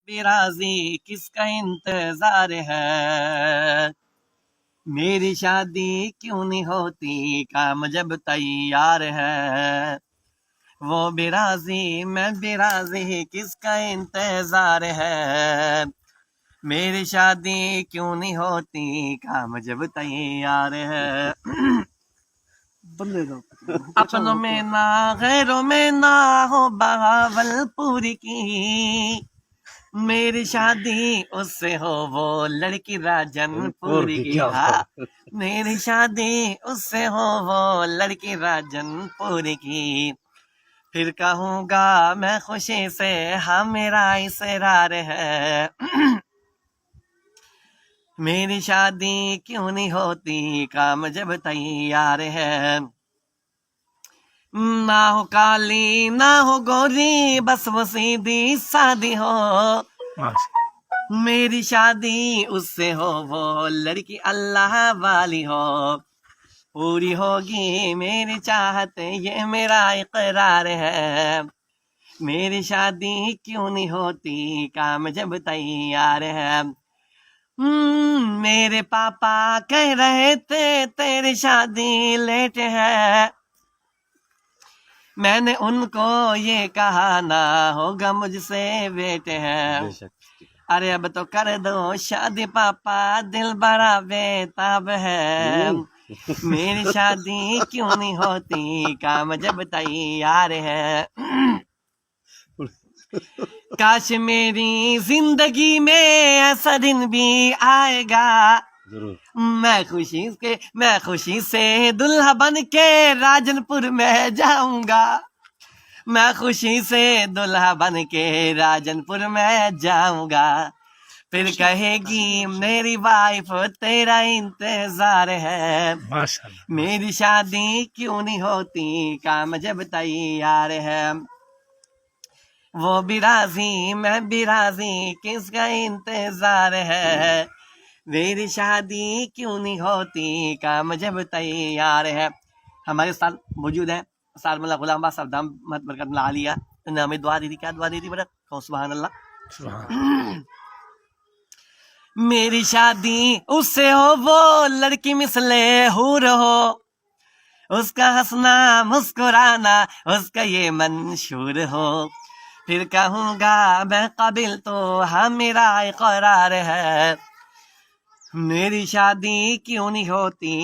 बेराजी किसका इंतजार है। मेरी शादी क्यों नहीं होती, काम जब तैयार है। वो बेराजी मैं बेराजी किसका इंतजार है। मेरी शादी क्यों नहीं होती, काम जब तैयार है। बंदे दो अपनों में ना गैरों में ना हो बहावलपुर की। मेरी शादी उससे हो वो लड़की राजनपुर की। हाँ, मेरी शादी उससे हो वो लड़की राजनपुर की। फिर कहूँगा मैं खुशी से हाँ मेरा इसरार है। मेरी शादी क्यों नहीं होती, काम जब तैयार है। ना हो काली ना हो गोरी, बस वो सीधी शादी हो। मेरी शादी उससे हो वो लड़की अल्लाह वाली हो। पूरी होगी मेरी चाहत ये मेरा इकरार है। मेरी शादी क्यों नहीं होती, काम जब तैयार है। मेरे पापा कह रहे थे तेरी शादी लेट है। मैंने उनको ये कहा ना होगा मुझसे बेटे हैं। अरे अब तो कर दो शादी पापा, दिल बड़ा बेताब है। मेरी शादी क्यों नहीं होती, काम जब तैयार है। काश मेरी जिंदगी में ऐसा दिन भी आएगा। मैं खुशी से दुल्हा बन के राजनपुर में जाऊंगा। मैं खुशी से दुल्हा बन के राजनपुर में जाऊंगा। फिर कहेगी मेरी वाइफ तेरा इंतजार है। मेरी शादी क्यों नहीं होती, काम जब तैयार है। वो भी राजी मैं भी राजी किसका इंतजार है। मेरी शादी क्यों नहीं होती, काम जब तैयार है। हमारे साथ मौजूद है सार मल्ला गुलाम बास साहब, दाम मत बरकत ला लिया। तो हमें दुआ दी थी, क्या दुआ दी थी बेटा? कहो सुभान अल्लाह। मेरी शादी उससे हो वो लड़की मिसले हूर हो। उसका हंसना मुस्कुराना उसका ये मंशूर हो। फिर कहूँगा मैं काबिल तो हाँ मेरा इकरार है। मेरी शादी क्यों नहीं होती।